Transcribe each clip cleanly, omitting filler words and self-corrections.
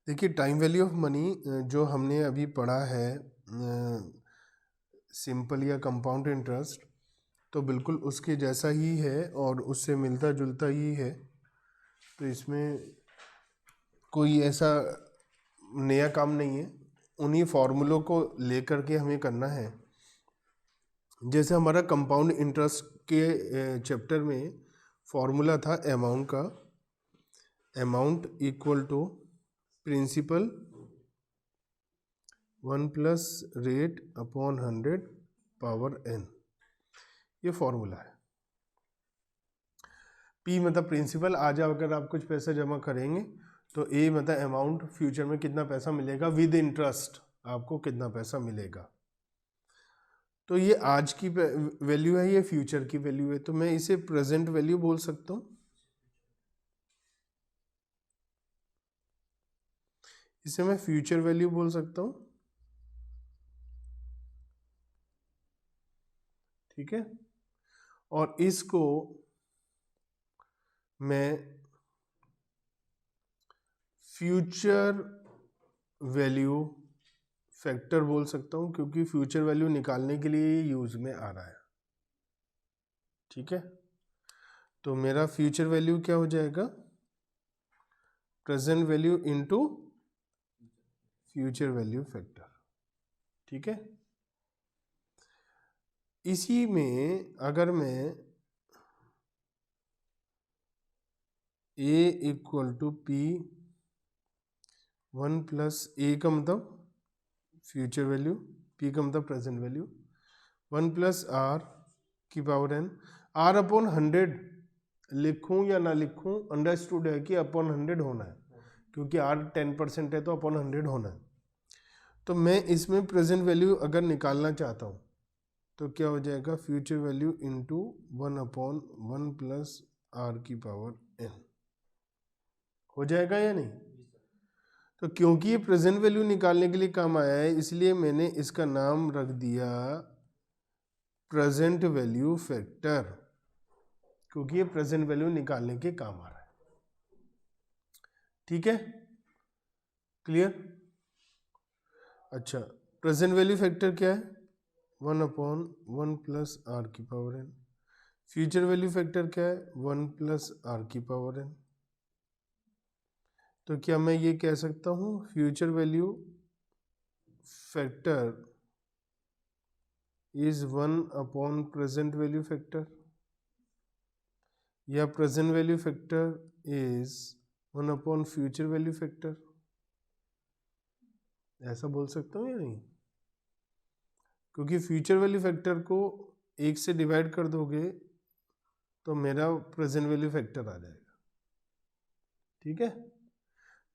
देखिए time value of money जो हमने अभी पढ़ा है सिंपल या कंपाउंड इंटरेस्ट, तो बिल्कुल उसके जैसा ही है और उससे मिलता जुलता ही है। तो इसमें कोई ऐसा नया काम नहीं है, उन्हीं फॉर्मूलों को लेकर के हमें करना है। जैसे हमारा कंपाउंड इंटरेस्ट के चैप्टर में फॉर्मूला था अमाउंट का, amount equal to principal 1 plus rate upon 100 power n, ये फॉर्मूला है। P मतलब प्रिंसिपल, आज अगर आप कुछ पैसा जमा करेंगे तो A मतलब अमाउंट, फ्यूचर में कितना पैसा मिलेगा विद इंटरेस्ट, आपको कितना पैसा मिलेगा। तो ये आज की वैल्यू है, ये फ्यूचर की वैल्यू है, तो मैं इसे प्रेजेंट वैल्यू बोल सकता हूँ, इसे मैं फ्यूचर वैल्यू बोल सकता हूँ। ठीक है, और इसको मैं फ्यूचर वैल्यू फैक्टर बोल सकता हूँ, क्योंकि फ्यूचर वैल्यू निकालने के लिए यूज में आ रहा है। ठीक है, तो मेरा फ्यूचर वैल्यू क्या हो जाएगा, present value into future value factor. ठीक है, इसी में अगर मैं A equal to P 1 plus A का मतलब फ्यूचर वैल्यू, P का मतलब प्रेजेंट वैल्यू, 1 प्लस R की पावर n, R अपॉन 100 लिखूं या ना लिखूं, अंडरस्टूड है कि अपॉन 100 होना है, क्योंकि R 10% है तो अपॉन 100 होना है। तो मैं इसमें प्रेजेंट वैल्यू अगर निकालना चाहता हूँ तो क्या हो जाएगा, future value into 1 upon 1 plus R की पावर n, हो जाएगा या नहीं। तो क्योंकि ये प्रेजेंट वैल्यू निकालने के लिए काम आया है, इसलिए मैंने इसका नाम रख दिया प्रेजेंट वैल्यू फैक्टर, क्योंकि ये प्रेजेंट वैल्यू निकालने के काम आ रहा है। ठीक है, क्लियर। अच्छा, प्रेजेंट वैल्यू फैक्टर क्या है, 1 अपॉन 1 प्लस आर की power n। Future value factor क्या है, 1 प्लस आर की पावर n। तो क्या मैं ये कह सकता हूँ future value factor is 1 upon present value factor, या present value factor is 1 upon future value factor, ऐसा बोल सकता हूँ या नहीं। क्योंकि फ्यूचर वैल्यू फैक्टर को 1 से डिवाइड कर दोगे तो मेरा प्रेजेंट वैल्यू फैक्टर आ जाएगा। ठीक है,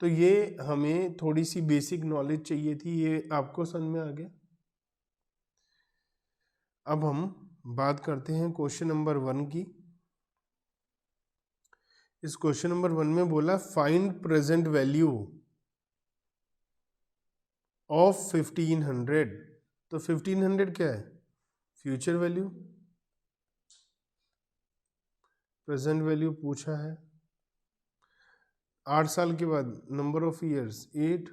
तो ये हमें थोड़ी सी बेसिक नॉलेज चाहिए थी, ये आपको समझ में आ गया। अब हम बात करते हैं क्वेश्चन नंबर 1 की। इस क्वेश्चन नंबर 1 में बोला फाइंड प्रेजेंट वैल्यू ऑफ 1500। तो 1500 क्या है, फ्यूचर वैल्यू, प्रेजेंट वैल्यू पूछा है। 8 साल के बाद नंबर ऑफ ईयर्स 8,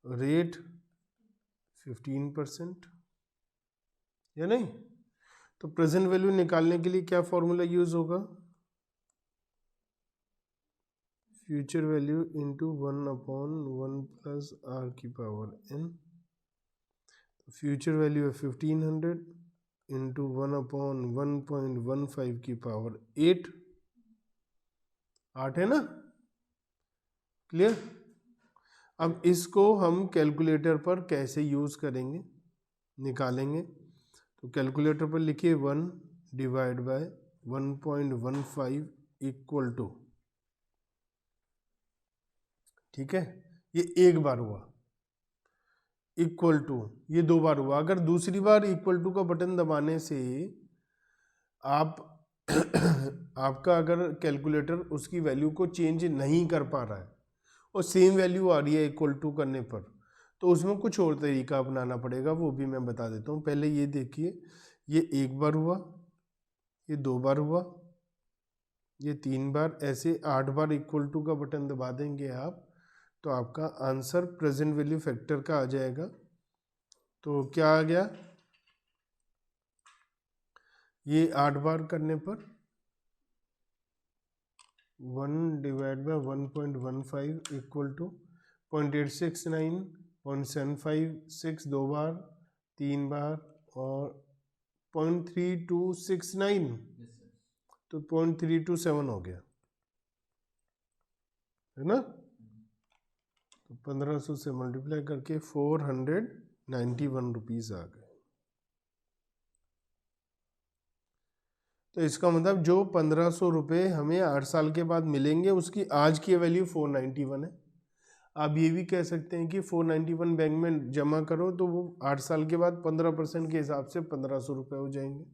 रेट 15%, या नहीं। तो प्रेजेंट वैल्यू निकालने के लिए क्या फॉर्मूला यूज होगा, future value into 1 upon 1 plus are की पावर n। फ्यूचर वैल्यू है 1500 इंटू 1 अपॉन 1.15 की पावर 8, 8 है ना, क्लियर। अब इसको हम कैलकुलेटर पर कैसे यूज करेंगे, निकालेंगे। तो कैलकुलेटर पर लिखिए 1 डिवाइड बाय 1.15 इक्वल टू, ठीक है, ये एक बार हुआ, इक्वल टू ये 2 बार हुआ। अगर दूसरी बार इक्वल टू का बटन दबाने से आप आपका अगर कैलकुलेटर उसकी वैल्यू को चेंज नहीं कर पा रहा है और सेम वैल्यू आ रही है इक्वल टू करने पर, तो उसमें कुछ और तरीका अपनाना पड़ेगा, वो भी मैं बता देता हूँ। पहले ये देखिए, ये एक बार हुआ, ये 2 बार हुआ, ये 3 बार, ऐसे 8 बार इक्वल टू का बटन दबा देंगे आप तो आपका आंसर प्रेजेंट वैल्यू फैक्टर का आ जाएगा। तो क्या आ गया, ये 8 बार करने पर 1 डिवाइड बाय 1.15 इक्वल टू 0.869, 0.756 2 बार, 3 बार और 0.3269, तो 0.327 हो गया, है ना। तो 1500 से मल्टीप्लाई करके 491 रुपीज आ गए। तो इसका मतलब जो 1500 रुपये हमें 8 साल के बाद मिलेंगे उसकी आज की वैल्यू 491 है। आप ये भी कह सकते हैं कि 491 बैंक में जमा करो तो वो 8 साल के बाद 15% के हिसाब से 1500 रुपये हो जाएंगे।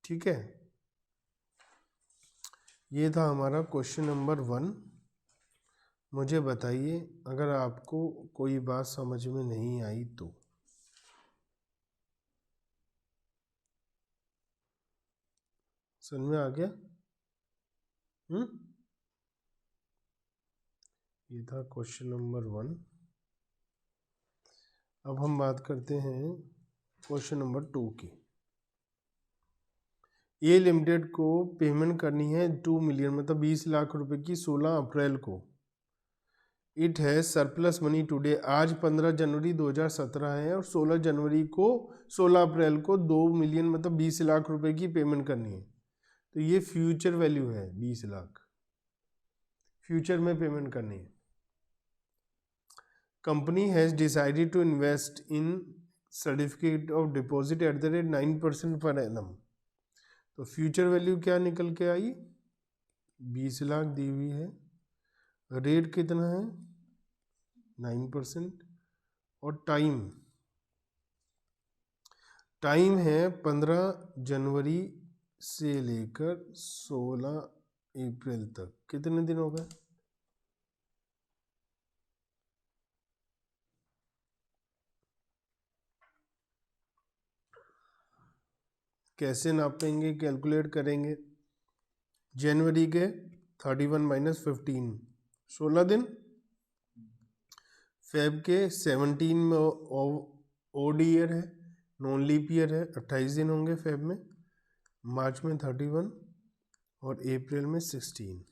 ठीक है, ये था हमारा क्वेश्चन नंबर 1। मुझे बताइए अगर आपको कोई बात समझ में नहीं आई तो। समझ में आ गया? ये था क्वेश्चन नंबर 1। अब हम बात करते हैं क्वेश्चन नंबर 2 की। ए लिमिटेड को पेमेंट करनी है 2 मिलियन मतलब 20 लाख रुपए की 16 अप्रैल को। इट है सरप्लस मनी टुडे, आज 15 जनवरी 2017 है और 16 जनवरी को 16 अप्रैल को 2 मिलियन मतलब 20 लाख रुपए की पेमेंट करनी है। तो ये फ्यूचर वैल्यू है, 20 लाख फ्यूचर में पेमेंट करनी है। Company has decided to invest in certificate of deposit at the rate 9% per annum. तो फ्यूचर वैल्यू क्या निकल के आई, 20 लाख दी हुई है, रेट कितना है 9% और टाइम है 15 जनवरी से लेकर 16 अप्रैल तक। कितने दिन हो गए? कैसे नापेंगे, कैलकुलेट करेंगे? जनवरी के 31 माइनस 15 16 दिन, फेब के 17 में ओड ईयर है, नॉन लीप ईयर है, 28 दिन होंगे फेब में, मार्च में 31 और अप्रैल में 16।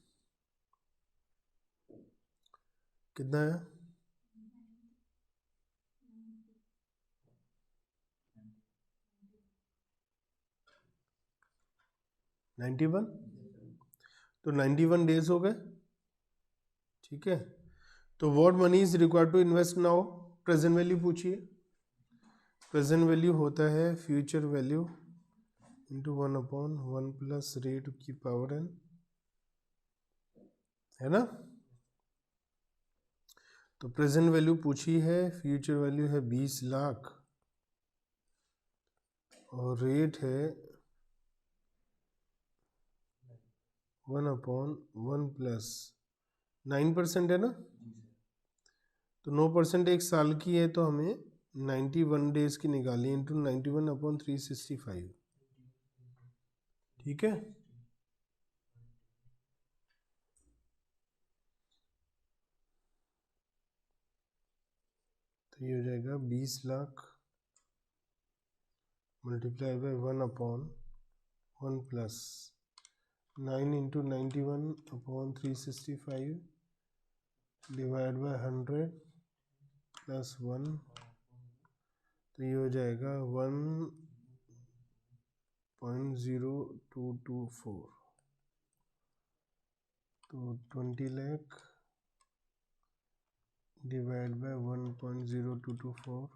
कितना है? 91। तो 91 डेज हो गए। ठीक है, तो what money is required to invest now, present value पूछिए। प्रेजेंट वैल्यू होता है future value into 1/1 plus rate की पावर n, है ना। तो प्रेजेंट वैल्यू पूछी है, फ्यूचर वैल्यू है 20 लाख और रेट है 1/1 प्लस 9% है ना। तो 9% एक साल की है तो हमें 91 डेज की निकाली इंटू 91/365। ठीक है, तो ये हो जाएगा 20 lakh multiply by 1/1 plus 9 into 91/365 divide by 100 plus 1, तो ये हो जाएगा 1.0224। तो 20 लाख डिवाइड बाय 1.0224,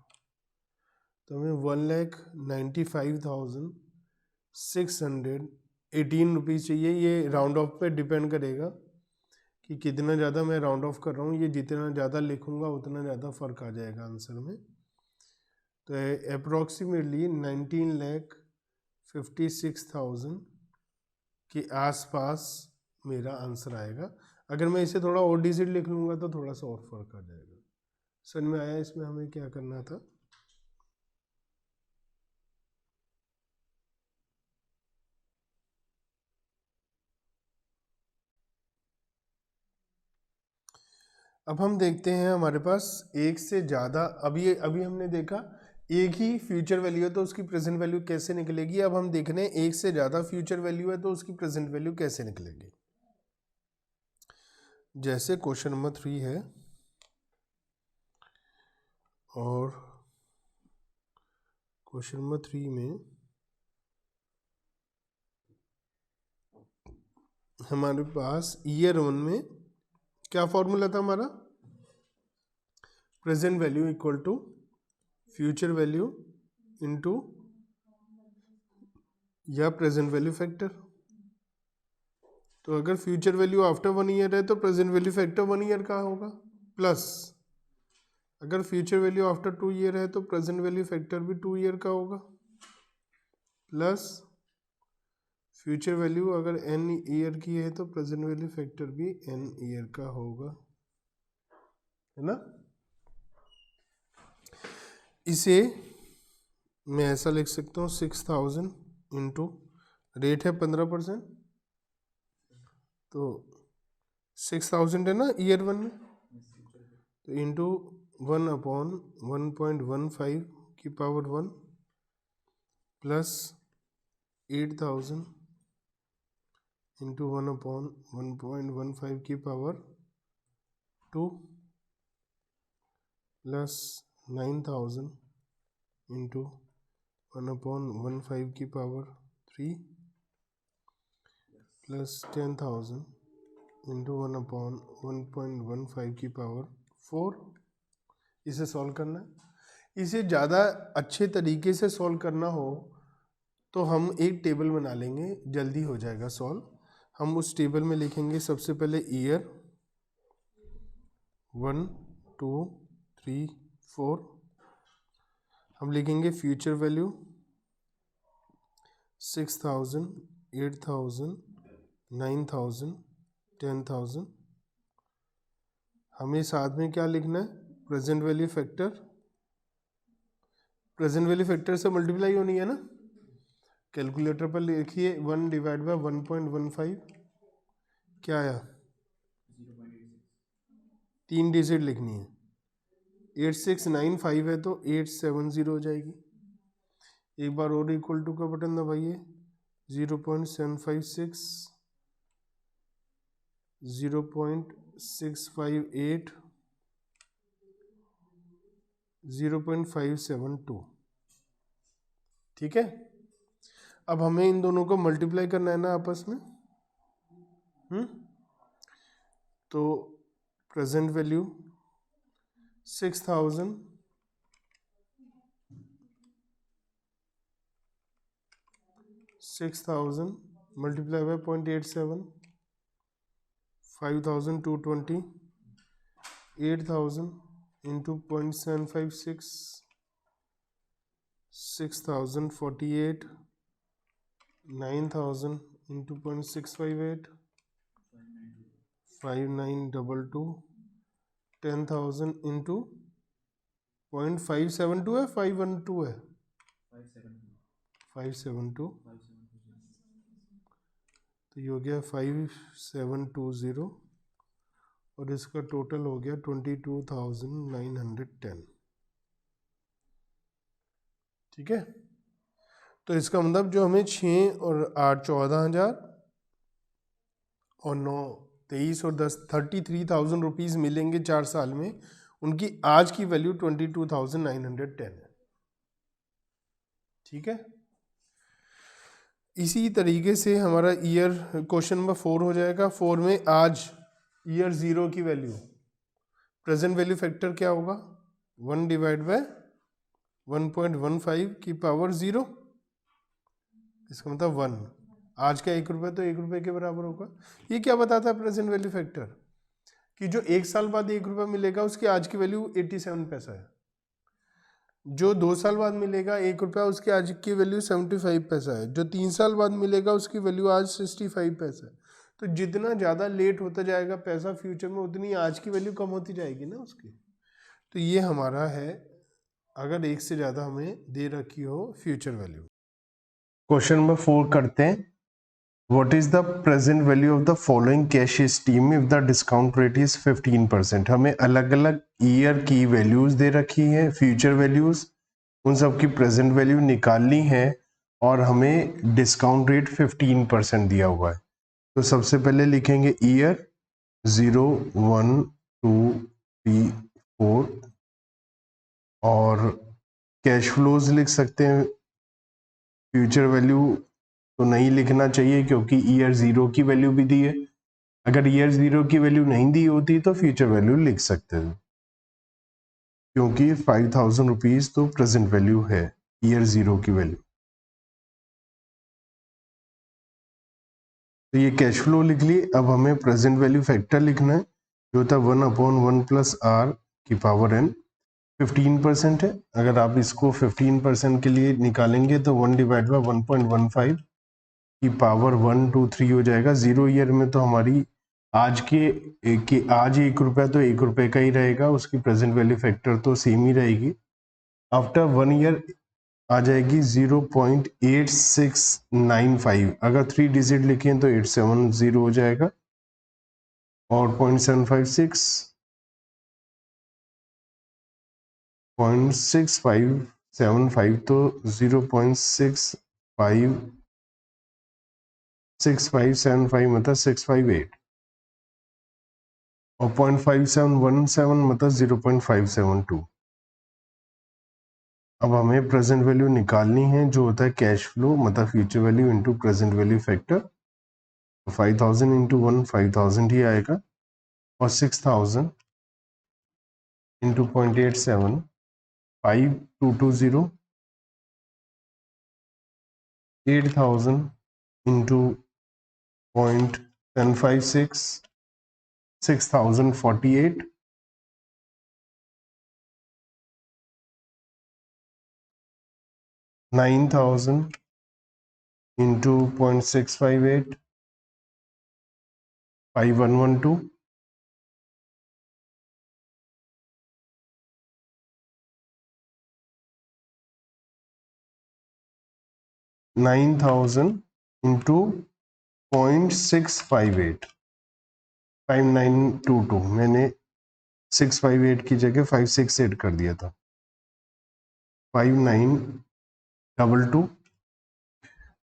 तो हमें 1,95,618 रुपीज़ चाहिए। ये राउंड ऑफ पे डिपेंड करेगा कि कितना ज़्यादा मैं राउंड ऑफ कर रहा हूँ। ये जितना ज़्यादा लिखूँगा उतना ज़्यादा फ़र्क आ जाएगा आंसर में। तो अप्रोक्सीमेटली 19,56,000 के आसपास मेरा आंसर आएगा। अगर मैं इसे थोड़ा और डिजिट लिख लूँगा तो थोड़ा सा और फर्क आ जाएगा। समझ में आया इसमें हमें क्या करना था? अब हम देखते हैं हमारे पास एक से ज़्यादा, अभी अभी हमने देखा एक ही फ्यूचर वैल्यू है तो उसकी प्रेजेंट वैल्यू कैसे निकलेगी। अब हम देख रहे हैं एक से ज़्यादा फ्यूचर वैल्यू है तो उसकी प्रेजेंट वैल्यू कैसे निकलेगी। जैसे क्वेश्चन नंबर 3 है और क्वेश्चन नंबर 3 में हमारे पास ईयर 1 में क्या फॉर्मूला था हमारा, present value equal to future value into या प्रेजेंट वैल्यू फैक्टर। तो अगर फ्यूचर वैल्यू आफ्टर 1 ईयर है तो प्रेजेंट वैल्यू फैक्टर 1 ईयर का होगा, प्लस अगर फ्यूचर वैल्यू आफ्टर 2 ईयर है तो प्रेजेंट वैल्यू फैक्टर भी 2 ईयर का होगा, प्लस फ्यूचर वैल्यू अगर n ईयर की है तो प्रेजेंट वैल्यू फैक्टर भी n ईयर का होगा, है ना। इसे मैं ऐसा लिख सकता हूँ 6000 इंटू रेट है 15%, तो 6000 है ना ईयर 1 में, तो इंटू 1/1.15 की पावर 1 प्लस 8000 इंटू 1/1.15 की पावर 2 प्लस 9000 इंटू 1/15 की पावर 3 प्लस 10,000 इंटू 1/1.15 की पावर 4। इसे सॉल्व करना है। इसे ज़्यादा अच्छे तरीके से सॉल्व करना हो तो हम एक टेबल बना लेंगे, जल्दी हो जाएगा सॉल्व। हम उस टेबल में लिखेंगे सबसे पहले ईयर 1 2 3 4, हम लिखेंगे फ्यूचर वैल्यू 6000 8000 9000 10,000। हमें साथ में क्या लिखना है, present value factor, present value factor से मल्टीप्लाई होनी है ना। कैलकुलेटर पर लिखिए 1 डिवाइड बाय 1.15, क्या आया 3 डिजिट लिखनी है, 8695 है तो 870 हो जाएगी। एक बार और इक्वल टू का बटन दबाइए, 0.756 0.658 0.572, ठीक है। अब हमें इन दोनों को मल्टीप्लाई करना है ना आपस में, तो present value 6000 multiply by 0.87 5220 8000 into 0.756 6048 9000 into 0.658 5922 10,000 into 0.572 है 512 है 572, तो ये हो गया 5720 और इसका टोटल हो गया 22,910, ठीक है। तो इसका मतलब जो हमें 6 और 8 14,000 और 9 23 और 10 33,000 रुपीज़ मिलेंगे 4 साल में, उनकी आज की वैल्यू 22,910 है, ठीक है। इसी तरीके से हमारा ईयर क्वेश्चन नंबर 4 हो जाएगा। 4 में आज ईयर 0 की वैल्यू, प्रेजेंट वैल्यू फैक्टर क्या होगा, 1 डिवाइड बाय 1.15 की पावर 0, इसका मतलब 1। आज का 1 रुपये तो 1 रुपये के बराबर होगा। ये क्या बताता है प्रेजेंट वैल्यू फैक्टर, कि जो 1 साल बाद 1 रुपया मिलेगा उसकी आज की वैल्यू 87 पैसा है, जो 2 साल बाद मिलेगा 1 रुपया उसकी आज की वैल्यू 75 पैसा है, जो 3 साल बाद मिलेगा उसकी वैल्यू आज 65 पैसा है। तो जितना ज़्यादा लेट होता जाएगा पैसा फ्यूचर में, उतनी आज की वैल्यू कम होती जाएगी ना उसकी। तो ये हमारा है अगर एक से ज़्यादा हमें दे रखी हो फ्यूचर वैल्यू। क्वेश्चन नंबर 4 करते हैं। What is the present value of the following cash scheme if the discount rate is 15%। हमें अलग अलग ईयर की वैल्यूज दे रखी है, फ्यूचर वैल्यूज, उन सब की प्रेजेंट वैल्यू निकालनी है और हमें डिस्काउंट रेट 15% दिया हुआ है। तो सबसे पहले लिखेंगे ईयर 0, 1, 2, 3, 4 और कैश फ्लोज लिख सकते हैं। फ्यूचर वैल्यू तो नहीं लिखना चाहिए क्योंकि ईयर 0 की वैल्यू भी दी है। अगर ईयर 0 की वैल्यू नहीं दी होती तो फ्यूचर वैल्यू लिख सकते थे, क्योंकि 5000 रुपीज तो प्रेजेंट वैल्यू है, ईयर 0 की वैल्यू। तो ये कैश फ्लो लिख ली। अब हमें प्रेजेंट वैल्यू फैक्टर लिखना है, जो होता है 1/1 प्लस आर की पावर n। 15% है, अगर आप इसको 15% के लिए निकालेंगे तो 1 डिवाइड बाई 1.15 की पावर 1, 2, 3 हो जाएगा। 0 ईयर में तो हमारी आज आज 1 रुपया तो 1 रुपये का ही रहेगा, उसकी प्रेजेंट वैल्यू फैक्टर तो सेम ही रहेगी। आफ्टर 1 ईयर आ जाएगी 0.8695। अगर 3 डिजिट लिखें तो 870 हो जाएगा और 0.6575 तो 0.6575 मतलब 658 और 0.5717 मतलब 0.572। अब हमें प्रेजेंट वैल्यू निकालनी है, जो होता है कैश फ्लो मतलब future value into present value factor. 5000 into 1 5000 ही आएगा और 6000 इंटू 0.87 5220 8000 इंटू 0.1056 6048 9000 इंटू 0.658 5112 9000 इंटू 0.658 5922। मैंने 658 की जगह 568 कर दिया था। 5922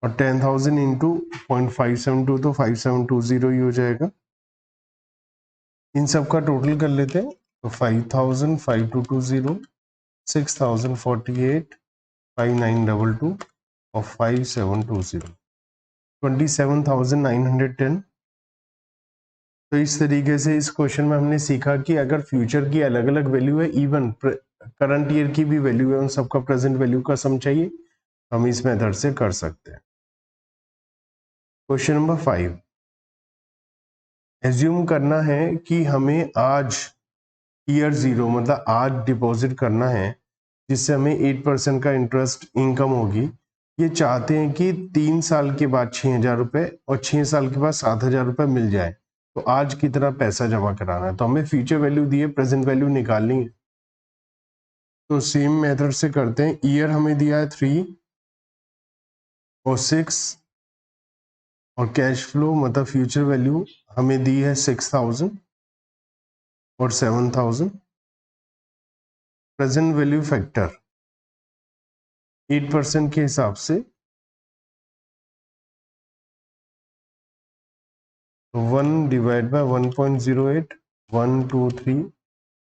और 10,000 इंटू 0.572 तो 5720 ही हो जाएगा। इन सब का टोटल कर लेते हैं तो 5000 5220 6048 5922 और 5720 27,910। तो इस तरीके से इस क्वेश्चन में हमने सीखा कि अगर फ्यूचर की अलग अलग वैल्यू है, इवन करंट ईयर की भी वैल्यू है, उन सबका प्रेजेंट वैल्यू का सम चाहिए, हम इस मेथड से कर सकते हैं। क्वेश्चन नंबर 5, एज्यूम करना है कि हमें आज ईयर 0 मतलब आज डिपॉजिट करना है, जिससे हमें 8% का इंटरेस्ट इनकम होगी। ये चाहते हैं कि 3 साल के बाद 6,000 रुपये और 6 साल के बाद 7,000 रुपये मिल जाए, तो आज कितना पैसा जमा कराना है। तो हमें फ्यूचर वैल्यू दी है, प्रेजेंट वैल्यू निकालनी है। तो सेम मेथड से करते हैं। ईयर हमें दिया है 3 और 6 और कैश फ्लो मतलब फ्यूचर वैल्यू हमें दी है 6,000 और 7,000। प्रेजेंट वैल्यू फैक्टर 8% के हिसाब से 1 डिवाइड बाय 1.08 1 2 3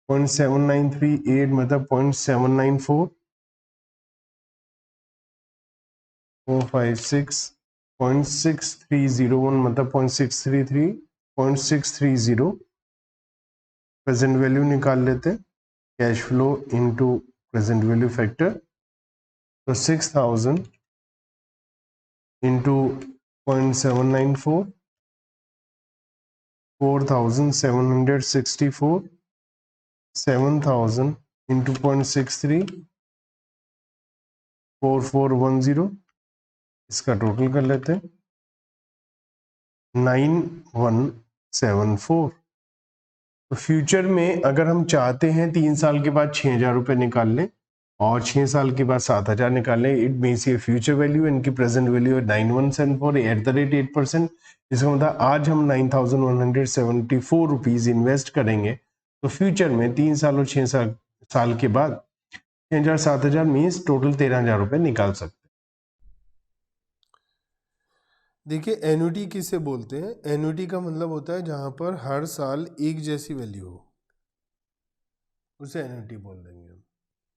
0.7938 मतलब 0.794 4 5 6 0.6301 मतलब 0.633 0.630। प्रेजेंट वैल्यू निकाल लेते हैं, cash flow into present value factor. तो 6,000 इंटू 0.794 4,764 7,000 इंटू 0.63 4410। इसका टोटल कर लेते हैं 9174। तो फ्यूचर में अगर हम चाहते हैं 3 साल के बाद 6,000 रुपये निकाल लें, और 6 साल के बाद 7,000 निकालें, इट मीन्स ये फ्यूचर वैल्यू, इनकी प्रेजेंट वैल्यू 9174 @8%। इसका मतलब आज हम 9,174 रुपीज इन्वेस्ट करेंगे, तो फ्यूचर में 3 साल और 6 साल के बाद 6,000 7,000 मीन्स टोटल 13,000 रुपये निकाल सकते हैं। देखिए एन्युटी किसे बोलते हैं? एन्युटी का मतलब होता है जहां पर हर साल एक जैसी वैल्यू हो, उसे एन्युटी बोल देंगे हम,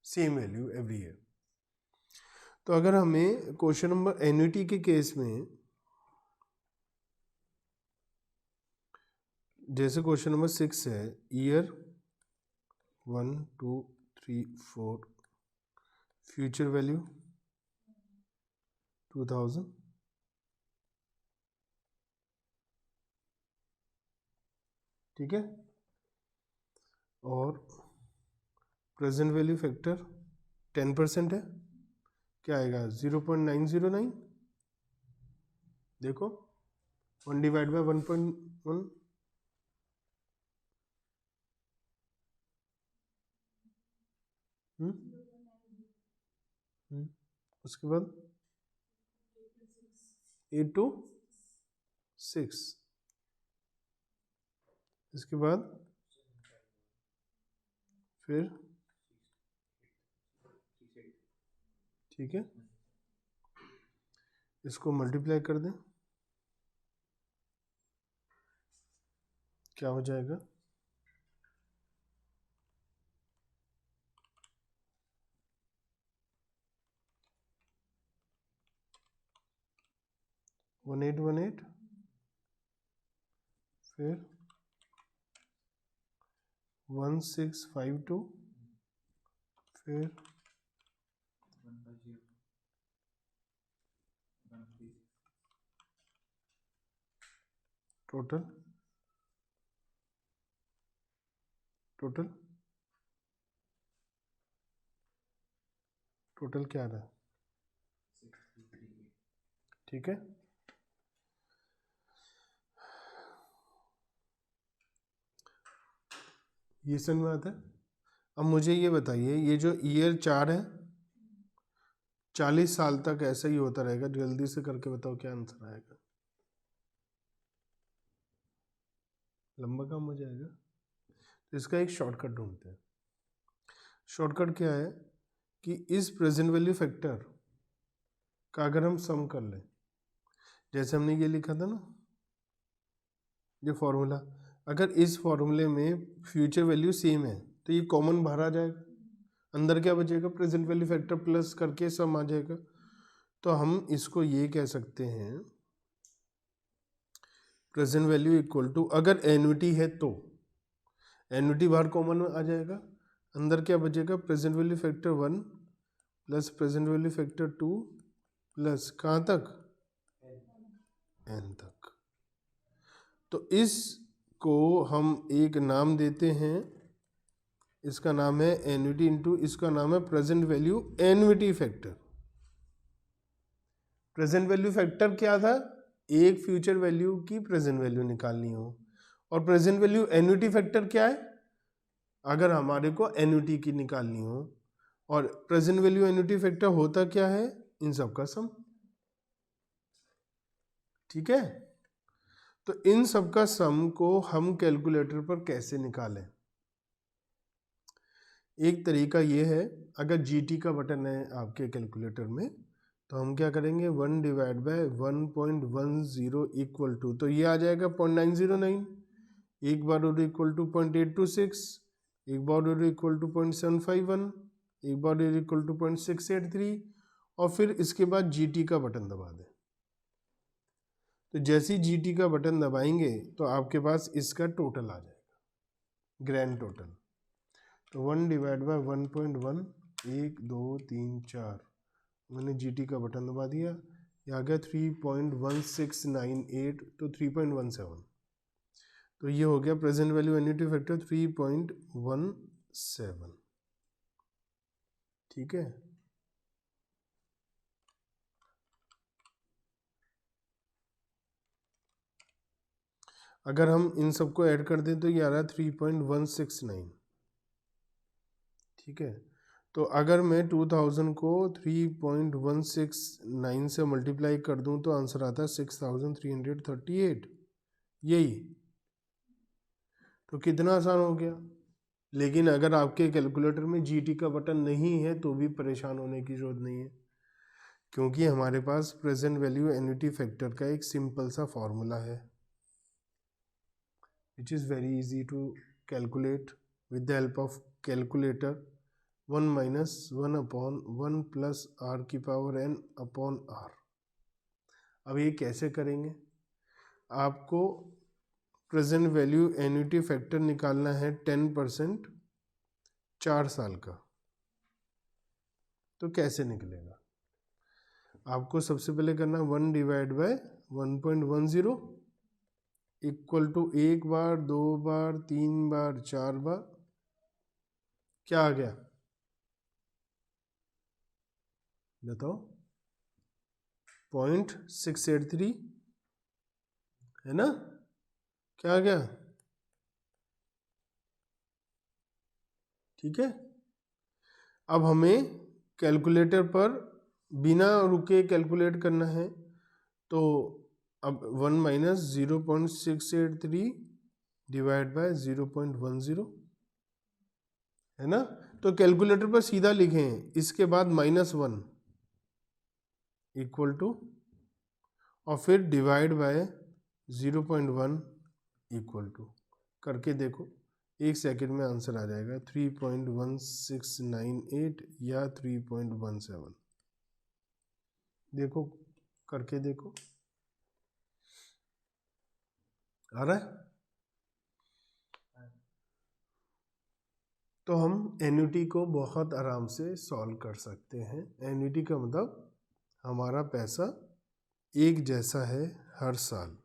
सेम वैल्यू एवरी ईयर। तो अगर हमें क्वेश्चन नंबर एन्युटी के केस में, जैसे क्वेश्चन नंबर 6 है, ईयर 1 2 3 4 फ्यूचर वैल्यू 2000, ठीक है, और प्रेजेंट वैल्यू फैक्टर 10% है, क्या आएगा 0.909। देखो 1 डिवाइड बाय 1.1, उसके बाद 8 to 6, इसके बाद फिर, ठीक है, इसको मल्टीप्लाई कर दें, क्या हो जाएगा 1818, फिर 1652, फिर टोटल टोटल टोटल क्या आ रहा है, ठीक है। ये समझ में आता है। अब मुझे ये बताइए, ये जो ईयर 4 है 40 साल तक ऐसा ही होता रहेगा? जल्दी से करके बताओ क्या आंसर आएगा। लंबा काम हो जाएगा, तो इसका एक शॉर्टकट ढूंढते हैं। शॉर्टकट क्या है कि इस प्रेजेंट वैल्यू फैक्टर का अगर हम सम कर लें, जैसे हमने ये लिखा था ना, ये फॉर्मूला, अगर इस फॉर्मूले में फ्यूचर वैल्यू सेम है तो ये कॉमन बाहर आ जाएगा, अंदर क्या बचेगा, प्रेजेंट वैल्यू फैक्टर प्लस करके सम आ जाएगा। तो हम इसको ये कह सकते हैं, प्रेजेंट वैल्यू इक्वल टू, अगर एन्युटी है तो एन्युटी बाहर कॉमन में आ जाएगा, अंदर क्या बचेगा, present value factor 1 plus present value factor 2 plus कहाँ तक, n तक। तो इसको हम एक नाम देते हैं, इसका नाम है एन्युटी इंटू, इसका नाम है present value annuity factor. Present value factor क्या था, एक फ्यूचर वैल्यू की प्रेजेंट वैल्यू निकालनी हो, और प्रेजेंट वैल्यू एन्युटी फैक्टर क्या है, अगर हमारे को एन्युटी की निकालनी हो, और प्रेजेंट वैल्यू एन्युटी फैक्टर होता क्या है, इन सब का सम, ठीक है। तो इन सब का सम को हम कैलकुलेटर पर कैसे निकालें? एक तरीका ये है, अगर जीटी का बटन है आपके कैलकुलेटर में, तो हम क्या करेंगे, 1 डिवाइड बाय 1.10 इक्वल टू, तो ये आ जाएगा 0.909, एक बार और इक्वल टू 0.826, एक बार और इक्वल टू 0.751, एक बार और इक्वल टू 0.683, और फिर इसके बाद जीटी का बटन दबा दें। तो जैसे ही जीटी का बटन दबाएंगे तो आपके पास इसका टोटल आ जाएगा, ग्रैंड टोटल। तो 1 डिवाइड बाय 1.1, 1 2 3 4, मैंने जीटी का बटन दबा दिया, ये आ गया 3.1698, तो 3.17, तो ये हो गया प्रेजेंट वैल्यू एन्युटी फैक्टर 3.17, ठीक है। अगर हम इन सबको ऐड कर दें तो ये आ रहा है 3.169, ठीक है। तो अगर मैं 2000 को 3.169 से मल्टीप्लाई कर दूं तो आंसर आता है 6338, यही। तो कितना आसान हो गया। लेकिन अगर आपके कैलकुलेटर में जीटी का बटन नहीं है तो भी परेशान होने की जरूरत नहीं है, क्योंकि हमारे पास प्रेजेंट वैल्यू एन्युटी फैक्टर का एक सिंपल सा फॉर्मूला है, which is very easy to calculate with the help of calculator. 1 minus 1 upon 1 plus are की पावर n अपॉन आर। अब ये कैसे करेंगे, आपको प्रेजेंट वैल्यू एन्युटी फैक्टर निकालना है 10% 4 साल का। तो कैसे निकलेगा, आपको सबसे पहले करना 1 डिवाइड बाय 1.10 इक्वल टू 1 बार 2 बार 3 बार 4 बार, क्या आ गया बताओ, 0.683 है ना, क्या आ गया, ठीक है। अब हमें कैलकुलेटर पर बिना रुके कैलकुलेट करना है, तो अब 1 माइनस 0.683 डिवाइड बाय 0.10 है ना। तो कैलकुलेटर पर सीधा लिखें, इसके बाद -1 इक्वल टू और फिर डिवाइड बाय 0.1 इक्वल टू करके देखो, 1 सेकंड में आंसर आ जाएगा 3.1698 या 3.17। देखो करके देखो, आ रहा है। तो हम एन्युटी को बहुत आराम से सॉल्व कर सकते हैं। एन्युटी का मतलब हमारा पैसा एक जैसा है हर साल।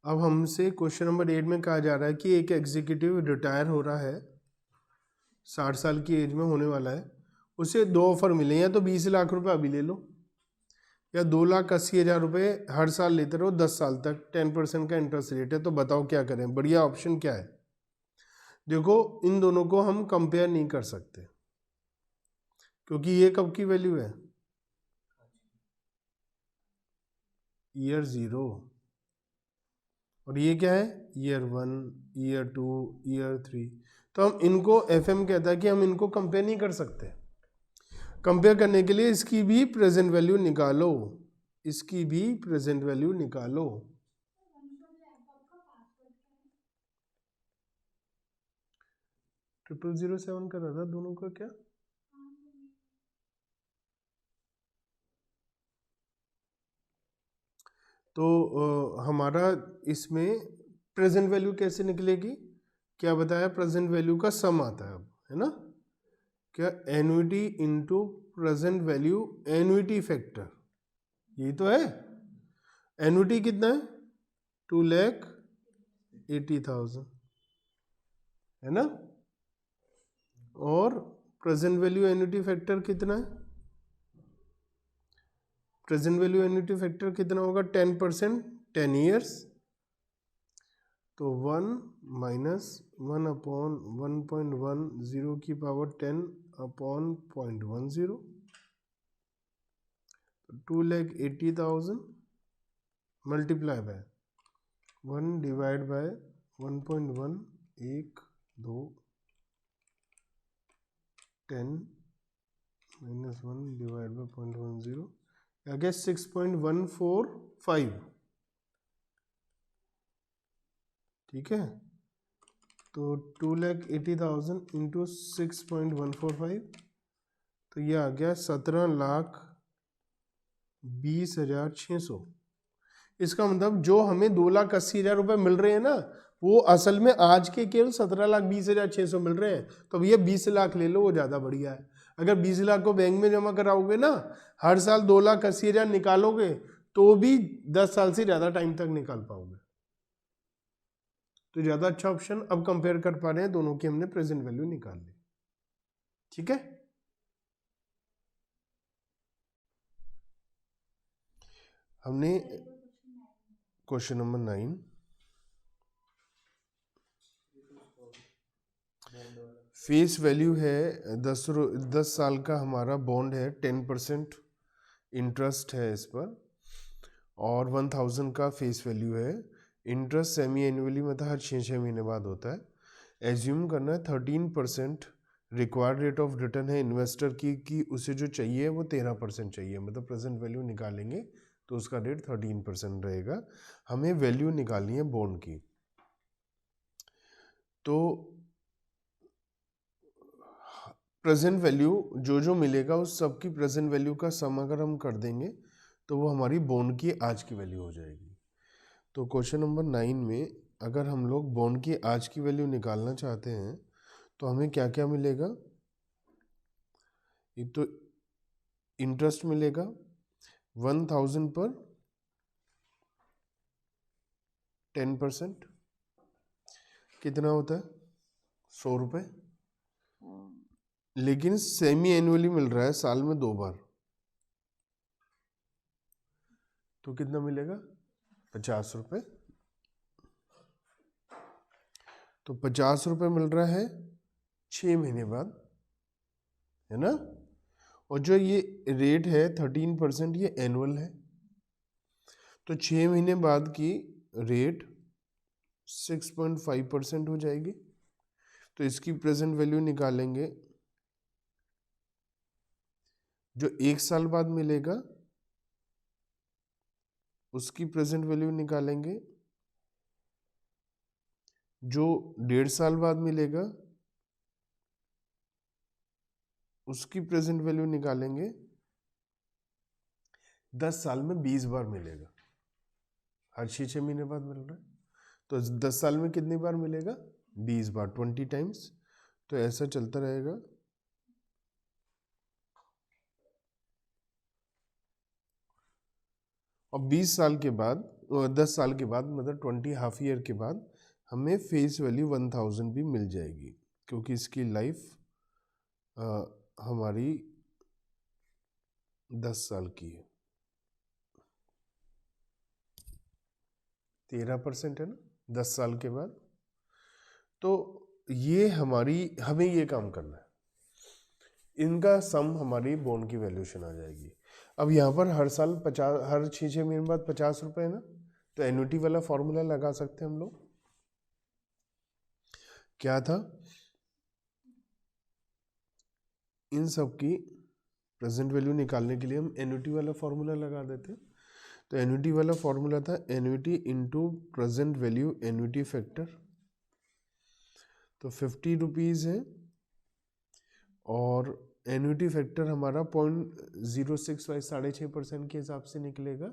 अब हमसे क्वेश्चन नंबर 8 में कहा जा रहा है कि एक एग्जीक्यूटिव रिटायर हो रहा है, 60 साल की एज में होने वाला है, उसे 2 ऑफर मिले, या तो 20 लाख रुपए अभी ले लो या 2,80,000 रुपये हर साल लेते रहो 10 साल तक, 10% का इंटरेस्ट रेट है। तो बताओ क्या करें, बढ़िया ऑप्शन क्या है। देखो इन दोनों को हम कंपेयर नहीं कर सकते, क्योंकि ये कब की वैल्यू है, ईयर 0, और ये क्या है, ईयर 1, ईयर 2, ईयर 3। तो हम इनको एफएम कहता है कि हम इनको कंपेयर नहीं कर सकते। कंपेयर करने के लिए इसकी भी प्रेजेंट वैल्यू निकालो, इसकी भी प्रेजेंट वैल्यू निकालो। 0007 कर रहा था दोनों का क्या, तो हमारा इसमें प्रेजेंट वैल्यू कैसे निकलेगी, क्या बताया, प्रेजेंट वैल्यू का सम आता है अब, है ना, क्या annuity into present value annuity factor, यही तो है। एन्युटी कितना है, 2,80,000 है ना, और प्रेजेंट वैल्यू एन्युटी फैक्टर कितना है, प्रेजेंट वैल्यू एन्युटी फैक्टर कितना होगा, 10%, 10 ईयर्स। तो 1 माइनस 1 अपॉन 1.10 की power 10 upon 0.10, 2,80,000 multiply by 1 divide by 1.1, 1 2 10 minus 1 divide by 0.10, आ गया 6.145, ठीक है। तो 2,80,000 इंटू 6.145, तो ये आ गया 17,20,600। इसका मतलब जो हमें 2,80,000 रुपये मिल रहे हैं ना, वो असल में आज के केवल 17,20,600 मिल रहे हैं। तो भैया 20 लाख ले लो, वो ज़्यादा बढ़िया है। अगर 20 लाख को बैंक में जमा कराओगे ना, हर साल 2,80,000 निकालोगे तो भी 10 साल से ज़्यादा टाइम तक निकाल पाओगे। तो ज़्यादा अच्छा ऑप्शन। अब कंपेयर कर पा रहे हैं, दोनों की हमने प्रेजेंट वैल्यू निकाल ली, ठीक है। हमने क्वेश्चन नंबर 9 फेस वैल्यू है 10 साल का हमारा बॉन्ड है, 10% इंटरेस्ट है इस पर, और 1000 का फेस वैल्यू है। इंटरेस्ट सेमी एनुअली मतलब हर 6 महीने बाद होता है। एज्यूम करना है 13% रिक्वायर्ड रेट ऑफ रिटर्न है इन्वेस्टर की, कि उसे जो चाहिए वो 13% चाहिए, मतलब प्रेजेंट वैल्यू निकालेंगे तो उसका रेट 13% रहेगा। हमें वैल्यू निकालनी है बॉन्ड की। तो प्रेजेंट वैल्यू जो जो मिलेगा उस सब की प्रेजेंट वैल्यू का सम अगर हम कर देंगे तो वो हमारी बॉन्ड की आज की वैल्यू हो जाएगी। तो क्वेश्चन नंबर 9 में अगर हम लोग बॉन्ड की आज की वैल्यू निकालना चाहते हैं तो हमें क्या क्या मिलेगा। एक तो इंटरेस्ट मिलेगा 1000 पर 10%, कितना होता है 100 रुपये, लेकिन सेमी एनुअली मिल रहा है साल में 2 बार, तो कितना मिलेगा 50 रुपये। तो 50 रुपये मिल रहा है 6 महीने बाद, है ना। और जो ये रेट है 13%, ये एनुअल है, तो 6 महीने बाद की रेट 6.5% हो जाएगी। तो इसकी प्रेजेंट वैल्यू निकालेंगे, जो 1 साल बाद मिलेगा उसकी प्रेजेंट वैल्यू निकालेंगे, जो 1.5 साल बाद मिलेगा उसकी प्रेजेंट वैल्यू निकालेंगे, 10 साल में 20 बार मिलेगा, हर 6 महीने बाद मिल रहा है, तो 10 साल में कितनी बार मिलेगा 20 बार, 20 टाइम्स। तो ऐसा चलता रहेगा। और 20 साल के बाद 10 साल के बाद मतलब 20 हाफ ईयर के बाद हमें फेस वैल्यू 1000 भी मिल जाएगी, क्योंकि इसकी लाइफ हमारी 10 साल की है। 13% है ना 10 साल के बाद। तो ये हमें ये काम करना है, इनका सम हमारी बॉन्ड की वैल्यूशन आ जाएगी। अब यहाँ पर हर साल 50, हर 6 महीने बाद 50 रुपये है ना, तो एन्युटी वाला फॉर्मूला लगा सकते हैं हम लोग। क्या था, इन सब की प्रेजेंट वैल्यू निकालने के लिए हम एन्युटी वाला फॉर्मूला लगा देते। तो एन्युटी वाला फॉर्मूला था annuity into present value annuity factor. तो 50 रुपीज़ है और एन्युटी फैक्टर हमारा 0.065 6.5% के हिसाब से निकलेगा।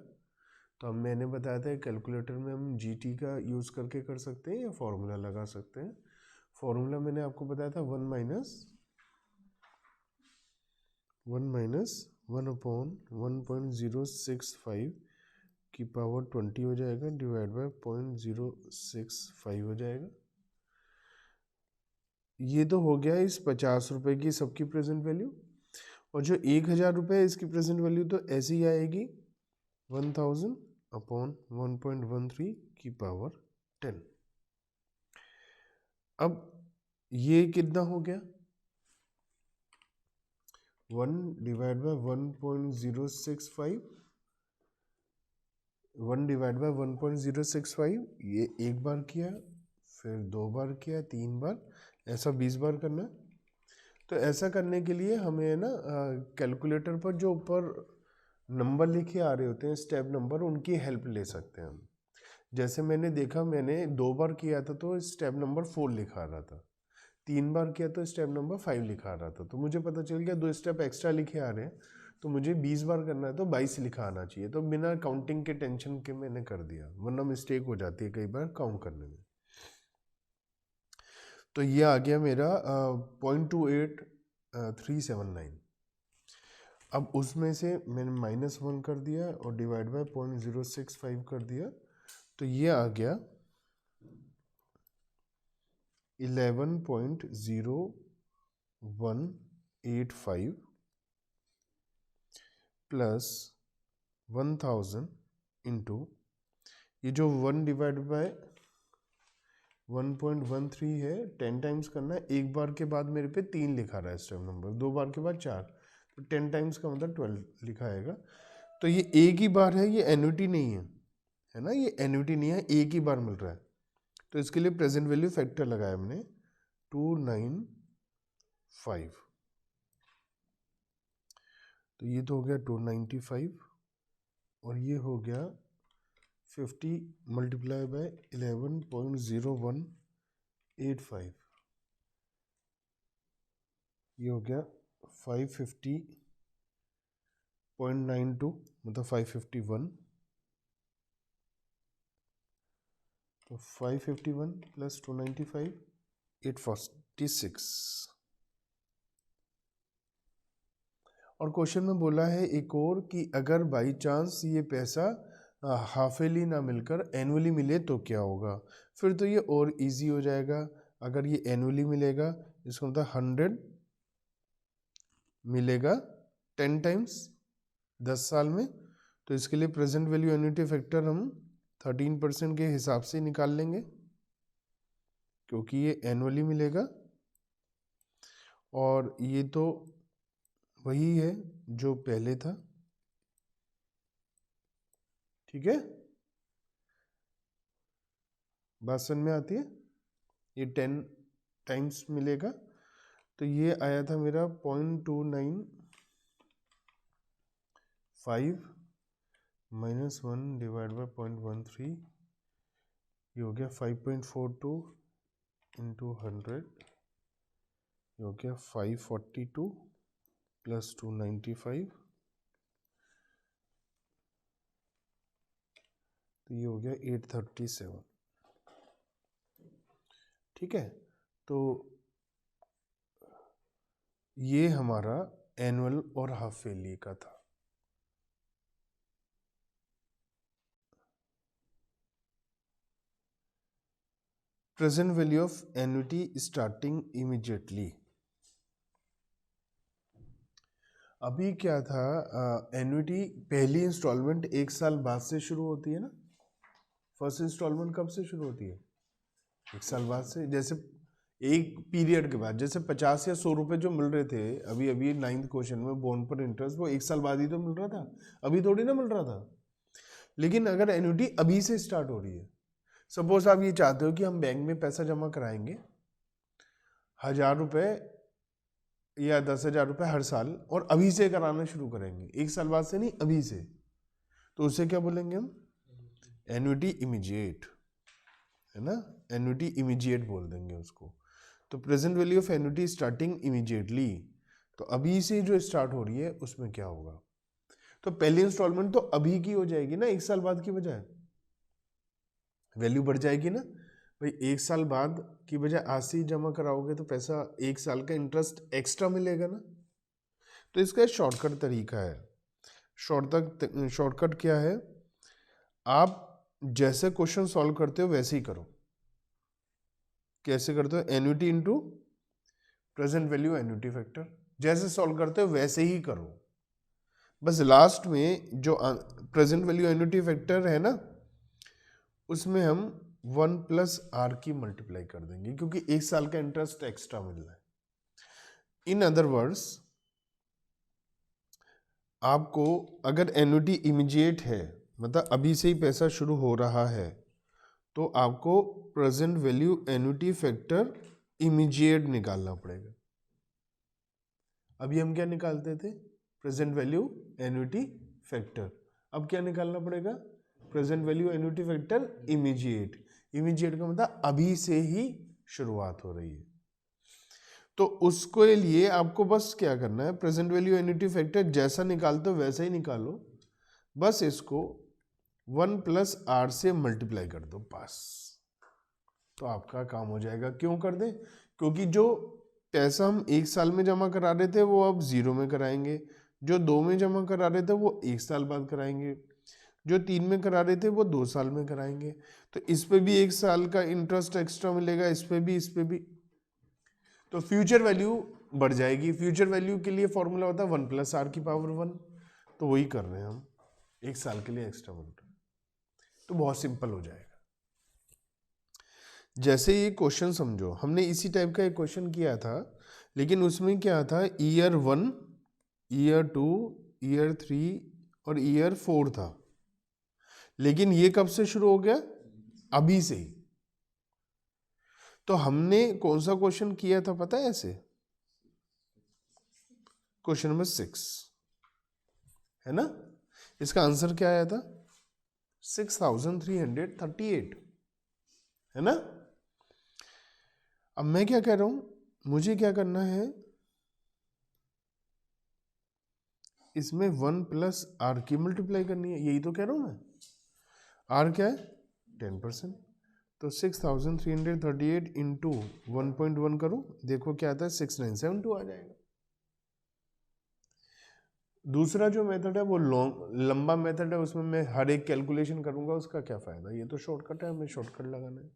तो अब मैंने बताया था कैलकुलेटर में हम GT का यूज़ करके कर सकते हैं या फॉर्मूला लगा सकते हैं। फॉर्मूला मैंने आपको बताया था 1 माइनस 1/1.065 की पावर 20 हो जाएगा, डिवाइड बाय 0.065 हो जाएगा। ये तो हो गया इस 50 रुपये की सबकी प्रेजेंट वैल्यू। और जो 1000 रुपये है इसकी प्रेजेंट वैल्यू तो ऐसी ही आएगी 1000/1.13 की पावर 10। अब ये कितना हो गया 1 डिवाइड बाय 1.065, 1 डिवाइड बाय 1.065, ये एक बार किया, फिर 2 बार किया, 3 बार, ऐसा 20 बार करना है। तो ऐसा करने के लिए हमें ना कैलकुलेटर पर जो ऊपर नंबर लिखे आ रहे होते हैं स्टेप नंबर, उनकी हेल्प ले सकते हैं हम। जैसे मैंने देखा, मैंने 2 बार किया था तो स्टेप नंबर 4 लिखा रहा था, 3 बार किया तो स्टेप नंबर 5 लिखा रहा था। तो मुझे पता चल गया 2 स्टेप एक्स्ट्रा लिखे आ रहे हैं, तो मुझे 20 बार करना है तो 22 लिखा आना चाहिए। तो बिना काउंटिंग के टेंशन के मैंने कर दिया, वरना मिस्टेक हो जाती है कई बार काउंट करने में। तो ये आ गया मेरा 0.28379। अब उसमें से मैंने -1 कर दिया और डिवाइड बाय 0.065 कर दिया, तो ये आ गया 11.0185 प्लस 1000 इंटू ये जो 1 डिवाइड बाय 1.13 है 10 टाइम्स करना है। एक बार के बाद मेरे पे 3 लिखा रहा है स्टेप नंबर, 2 बार के बाद 4, तो 10 टाइम्स का मतलब 12 लिखा आएगा। तो ये एक ही बार है, ये एन्युटी नहीं है ना, ये एन्युटी नहीं है, एक ही बार मिल रहा है। तो इसके लिए प्रेजेंट वैल्यू फैक्टर लगाया हमने 295। तो ये तो हो गया 295 और ये हो गया 50 मल्टीप्लाई बाय 11.0185, ये हो गया 550.92 मतलब 551। तो 551 प्लस 295 846। और क्वेश्चन में बोला है एक और कि अगर बाई चांस ये पैसा हाफ ईयरली ना मिलकर एनुअली मिले तो क्या होगा। फिर तो ये और इजी हो जाएगा। अगर ये एनुअली मिलेगा इसका मतलब 100 मिलेगा 10 टाइम्स 10 साल में। तो इसके लिए प्रेजेंट वैल्यू एन्युटी फैक्टर हम 13% के हिसाब से निकाल लेंगे क्योंकि ये एनुअली मिलेगा और ये तो वही है जो पहले था। ठीक है, बात समझ में आती है। ये 10 टाइम्स मिलेगा तो ये आया था मेरा 0.295 माइनस 1 डिवाइड बाय 0.13, ये हो गया 5.42 इंटू 100, ये हो गया 542 प्लस 295, तो ये हो गया 837। ठीक है, तो ये हमारा एनुअल और हाफ ईयरली का था। Present value of annuity starting immediately. अभी क्या था, एन्युटी पहली इंस्टॉलमेंट 1 साल बाद से शुरू होती है ना। फर्स्ट इंस्टॉलमेंट कब से शुरू होती है? 1 साल बाद से। जैसे एक पीरियड के बाद, जैसे 50 या 100 रुपए जो मिल रहे थे अभी अभी 9th क्वेश्चन में बोन पर इंटरेस्ट, वो 1 साल बाद ही तो मिल रहा था, अभी थोड़ी ना मिल रहा था। लेकिन अगर एन्युटी अभी से स्टार्ट हो रही है, सपोज आप ये चाहते हो कि हम बैंक में पैसा जमा कराएंगे 1000 रुपए या 10,000 रुपए हर साल, और अभी से कराना शुरू करेंगे, 1 साल बाद से नहीं, अभी से, तो उसे क्या बोलेंगे हम? एन्युटी इमीडिएट, है ना, एन्युटी इमीडिएट बोल देंगे उसको। तो present value of annuity starting immediately, तो अभी से जो स्टार्ट हो रही है उसमें क्या होगा? तो पहली इंस्टॉलमेंट तो अभी की हो जाएगी ना, 1 साल बाद की बजाय, वैल्यू बढ़ जाएगी ना भाई। 1 साल बाद की बजाय आज से ही जमा कराओगे तो पैसा 1 साल का इंटरेस्ट एक्स्ट्रा मिलेगा ना। तो इसका शॉर्टकट तरीका है। शॉर्टकट क्या है? आप जैसे क्वेश्चन सॉल्व करते हो वैसे ही करो। कैसे करते हो? Annuity into present value annuity factor, जैसे सॉल्व करते हो वैसे ही करो। बस लास्ट में जो प्रेजेंट वैल्यू एन्युटी फैक्टर है ना, उसमें हम 1 प्लस आर की मल्टीप्लाई कर देंगे क्योंकि 1 साल का इंटरेस्ट एक्स्ट्रा मिल रहा है। इन अदर वर्ड्स, आपको अगर एन्युटी इमीडिएट है, मतलब अभी से ही पैसा शुरू हो रहा है, तो आपको present value annuity factor immediate निकालना पड़ेगा। अभी हम क्या निकालते थे? Present value annuity factor. अब क्या निकालना पड़ेगा? Present value annuity factor immediate. Immediate का मतलब अभी से ही शुरुआत हो रही है। तो उसको लिए आपको बस क्या करना है, प्रेजेंट वैल्यू एन्युटी फैक्टर जैसा निकालते हो वैसा ही निकालो, बस इसको 1 प्लस आर से मल्टीप्लाई कर दो, बस, तो आपका काम हो जाएगा। क्यों कर दें? क्योंकि जो पैसा हम 1 साल में जमा करा रहे थे वो अब 0 में कराएंगे, जो 2 में जमा करा रहे थे वो 1 साल बाद कराएंगे, जो 3 में करा रहे थे वो 2 साल में कराएंगे। तो इस पे भी 1 साल का इंटरेस्ट एक्स्ट्रा मिलेगा, इस पे भी, इस पे भी, तो फ्यूचर वैल्यू बढ़ जाएगी। फ्यूचर वैल्यू के लिए फॉर्मूला होता है 1 प्लस आर की पावर 1, तो वही कर रहे हैं हम, 1 साल के लिए एक्स्ट्रा मिल रहा है। तो बहुत सिंपल हो जाएगा। जैसे ये क्वेश्चन समझो, हमने इसी टाइप का एक क्वेश्चन किया था, लेकिन उसमें क्या था, ईयर 1, ईयर 2, ईयर 3 और ईयर 4 था। लेकिन ये कब से शुरू हो गया, अभी से ही। तो हमने कौन सा क्वेश्चन किया था पता है ऐसे, क्वेश्चन नंबर 6 है ना। इसका आंसर क्या आया था, 6338 है ना। अब मैं क्या कह रहा हूं, मुझे क्या करना है, इसमें 1 प्लस आर की मल्टीप्लाई करनी है, यही तो कह रहा हूं मैं। आर क्या है, 10%। तो 6338 इंटू 1.1 करो, देखो क्या आता है, 6972 आ जाएगा। दूसरा जो मेथड है वो लंबा मेथड है, उसमें मैं हर एक कैलकुलेशन करूंगा, उसका क्या फायदा। ये तो शॉर्टकट है, हमें शॉर्टकट लगाना है।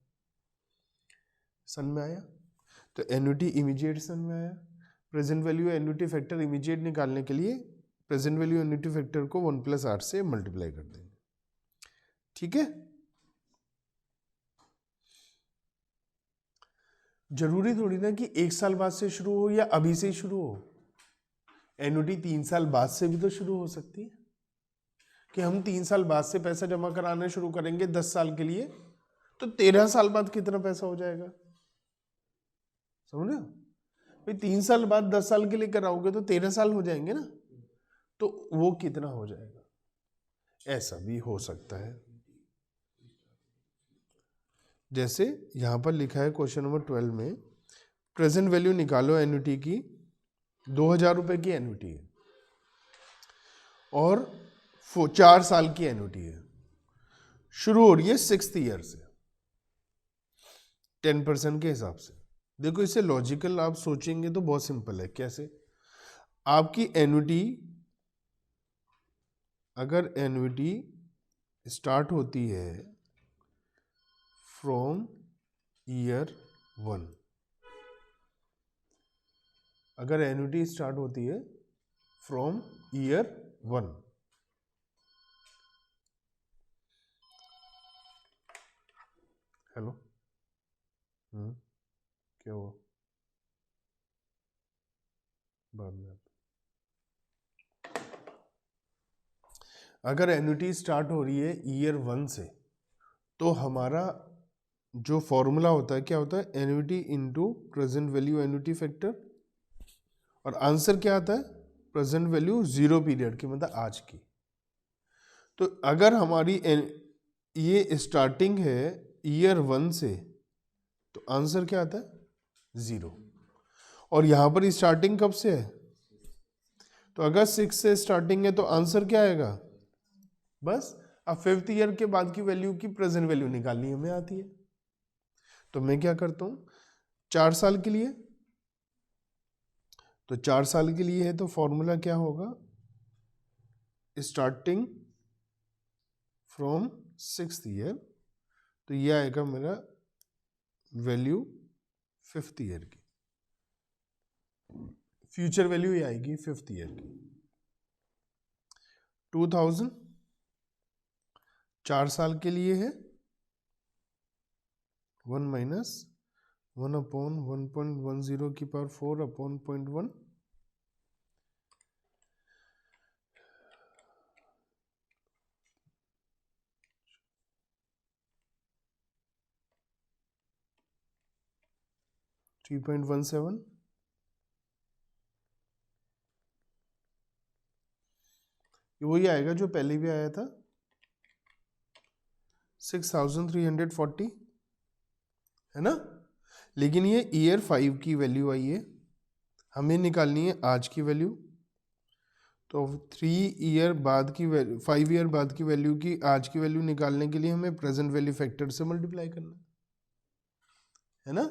सन में आया, तो एन्युटी इमीडिएट सन में आया। Present value annuity factor immediate निकालने के लिए प्रेजेंट वैल्यू एन्युटी फैक्टर को 1 प्लस आर से मल्टीप्लाई कर देंगे, ठीक है। जरूरी थोड़ी ना कि 1 साल बाद से शुरू हो या अभी से ही शुरू हो। एन्युटी 3 साल बाद से भी तो शुरू हो सकती है, कि हम 3 साल बाद से पैसा जमा कराना शुरू करेंगे 10 साल के लिए, तो 13 साल बाद कितना पैसा हो जाएगा, समझ रहे हो भाई। 3 साल बाद 10 साल के लिए कराओगे तो 13 साल हो जाएंगे ना, तो वो कितना हो जाएगा, ऐसा भी हो सकता है। जैसे यहां पर लिखा है क्वेश्चन नंबर 12 में, प्रेजेंट वैल्यू निकालो एन्युटी की, 2000 रुपए की एन्युटी है और 4 साल की एन्युटी है, शुरू हो रही है 6th ईयर से, 10% के हिसाब से। देखो इसे लॉजिकल आप सोचेंगे तो बहुत सिंपल है। कैसे, आपकी एन्युटी, अगर एन्युटी स्टार्ट होती है फ्रॉम ईयर 1, अगर एन्युटी स्टार्ट होती है फ्रॉम ईयर 1, हेलो, क्या हुआ, बाद में। अगर एन्युटी स्टार्ट हो रही है ईयर 1 से, तो हमारा जो फॉर्मूला होता है क्या होता है, annuity into present value annuity factor, और आंसर क्या आता है, प्रेजेंट वैल्यू 0 पीरियड की, मतलब आज की। तो अगर हमारी ये स्टार्टिंग है ईयर 1 से, तो आंसर क्या आता है, 0। और यहां पर स्टार्टिंग कब से है, तो अगर 6 से स्टार्टिंग है तो आंसर क्या आएगा, बस अब 5th ईयर के बाद की वैल्यू की प्रेजेंट वैल्यू निकालनी हमें आती है। तो मैं क्या करता हूं, 4 साल के लिए, तो 4 साल के लिए है तो फॉर्मूला क्या होगा, स्टार्टिंग फ्रॉम 6th ईयर, तो ये आएगा मेरा वैल्यू 5th ईयर की, फ्यूचर वैल्यू ये आएगी 5th ईयर की, 2000 4 साल के लिए है, 1 माइनस 1 अपॉन 1.10 की पावर 4 अपॉन 0.1, $3.17, ये वही आएगा जो पहले भी आया था, 6340 है ना। लेकिन ये ईयर 5 की वैल्यू आई है, हमें निकालनी है आज की वैल्यू। तो 3 ईयर बाद की वैल्यू, 5 ईयर बाद की वैल्यू की आज की वैल्यू निकालने के लिए हमें प्रेजेंट वैल्यू फैक्टर से मल्टीप्लाई करना है ना।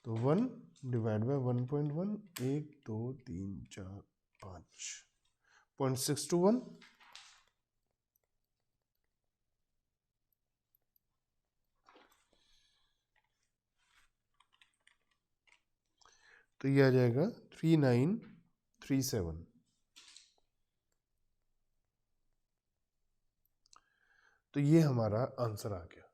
तो 1 डिवाइड बाय 1.1, 1 2 3 4 5, 0.621, तो ये आ जाएगा 3937। तो ये हमारा आंसर आ गया।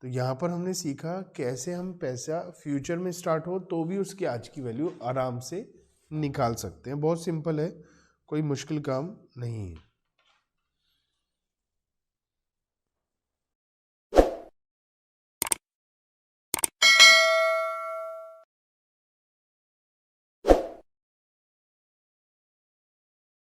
तो यहाँ पर हमने सीखा कैसे हम पैसा फ्यूचर में स्टार्ट हो तो भी उसकी आज की वैल्यू आराम से निकाल सकते हैं। बहुत सिंपल है, कोई मुश्किल काम नहीं है।